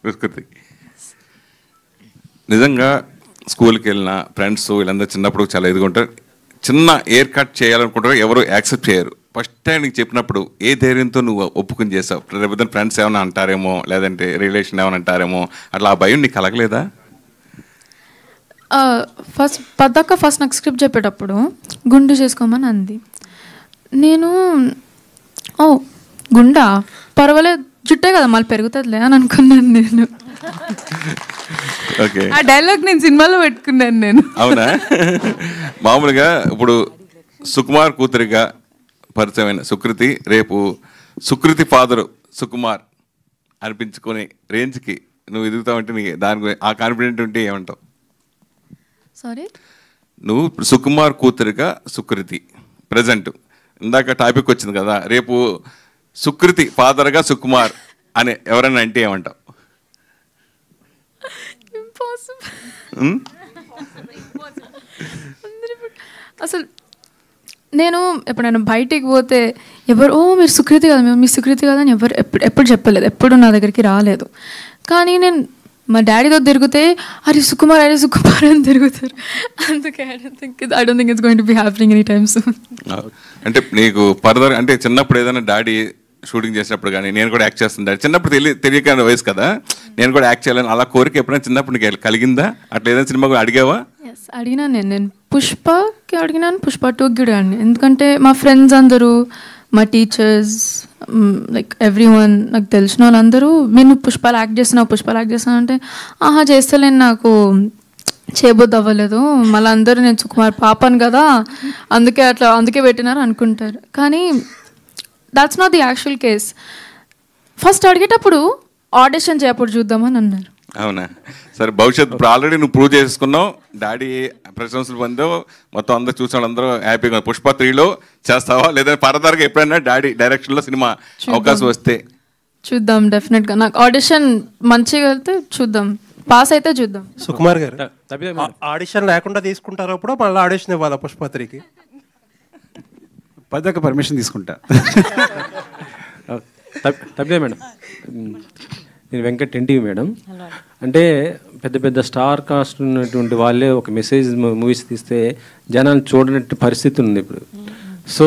సుకృతి నిజంగా స్కూల్కి వెళ్ళిన ఫ్రెండ్స్ వీళ్ళందరూ చిన్నప్పుడు చాలా ఎదుగుంటారు. చిన్న ఎయిర్ కట్ చేయాలనుకుంటారు, ఎవరు యాక్సెప్ట్ చేయరు. ఫస్ట్ టైం నీకు చెప్పినప్పుడు ఏ ధైర్యంతో నువ్వు ఒప్పుకుని చేసావు? లేకపోతే ఫ్రెండ్స్ ఏమైనా అంటారేమో, లేదంటే రిలేషన్ ఏమైనా అంటారేమో, అట్లా ఆ భయం నీకు కలగలేదా? ఫస్ట్ నాకు స్క్రిప్ట్ చెప్పేటప్పుడు గుండు చేసుకోమని అంది. నేను గుండా పర్వాలేదు, జుట్టే కదా మళ్ళీ పెరుగుతుందిలే అని అనుకున్నాను. నేను ఆ డైలాగ్ నేను సినిమాలో పెట్టుకున్నాను నేను. అవునా? మామూలుగా ఇప్పుడు సుకుమార్ కూతురిగా పరిచయమైన సుకృతి రేపు సుకృతి ఫాదరు సుకుమార్ అనిపించుకునే రేంజ్కి నువ్వు ఎదుగుతావంటే నీకు దాని గురించి ఆ కాన్ఫిడెంట్ ఉంటే ఏమంటావు? సారీ, నువ్వు సుకుమార్ కూతురిగా సుకృతి ప్రజెంట్ ఇందాక టాపిక్ వచ్చింది కదా, రేపు సుకృతి ఫాదర్గా సుకుమార్ అని ఎవరైనా అంటే ఏమంటావు? అసలు నేను ఎప్పుడైనా బయటికి పోతే ఎవరు మీరు సుకృతి కదా, మీ సుకృతి కదా అని ఎవరు ఎప్పుడు చెప్పలేదు, ఎప్పుడు నా దగ్గరికి రాలేదు. కానీ నేను మా డాడీతో తిరిగితే అరే సుకుమార్ అని తిరుగుతారు. అందుకే I don't think it's going to be happening any time soon. అంటే నీకు ఫర్దర్ అంటే చిన్నప్పుడు ఏదైనా డాడీ షూటింగ్ చేసినప్పుడు కానీ నేను కూడా యాక్ట్ చేస్తాను డాడీ, చిన్నప్పుడు తెలియక వయసు కదా, నేను కూడా యాక్ట్ చేయాలని అలా కోరిక ఎప్పుడైనా చిన్నప్పుడు నీకు కలిగిందా? అట్లా ఏదైనా సినిమా కూడా అడిగావా? అడిగినాను నేను పుష్పకి అడిగినాను, పుష్ప 2కి కూడా అడిగాను. ఎందుకంటే మా ఫ్రెండ్స్ అందరూ, మా టీచర్స్, లైక్ ఎవ్రీవన్, నాకు తెలిసిన వాళ్ళందరూ నేను పుష్పాలు యాక్ట్ చేస్తున్నావు అంటే ఆహా చేస్తలేను, నాకు చేయబోద్దు అవ్వలేదు, మళ్ళీ అందరూ నేను సుకుమార్ పాపను కదా అందుకే పెట్టినారు అనుకుంటారు. కానీ that's not the actual case. First అడిగేటప్పుడు ఆడిషన్ చేయప్పుడు చూద్దామని అన్నారు. అవునా? సరే, భవిష్యత్తు ఇప్పుడు ఆల్రెడీ నువ్వు ప్రూవ్ చేసుకున్నావు, డాడీ ప్రశంసలు పొందావు, మొత్తం అందరూ చూసిన వాళ్ళందరూ హ్యాపీగా. పుష్ప 3లో చేస్తావా లేదా ఫర్దర్గా ఎప్పుడైనా డాడీ డైరెక్షన్లో సినిమా అవకాశం వస్తే? చూద్దాం, డెఫినెట్గా. నాకు ఆడిషన్ మంచిగా వెళ్తే చూద్దాం, పాస్ అయితే చూద్దాం. సుకుమార్ గారు ఆడిషన్ లేకుండా తీసుకుంటారు అప్పుడు మళ్ళీ ఆడిషన్ ఇవ్వాలా పుష్ప 3కి? పదక పర్మిషన్ తీసుకుంటా. తప్పే మేడం, నేను వెంకట్ ఎన్టీవీ మేడం. అంటే పెద్ద పెద్ద స్టార్ కాస్ట్ ఉన్నటువంటి వాళ్ళే ఒక మెసేజ్ మూవీస్ తీస్తే జనాలు చూడనట్టు పరిస్థితి ఉంది ఇప్పుడు. సో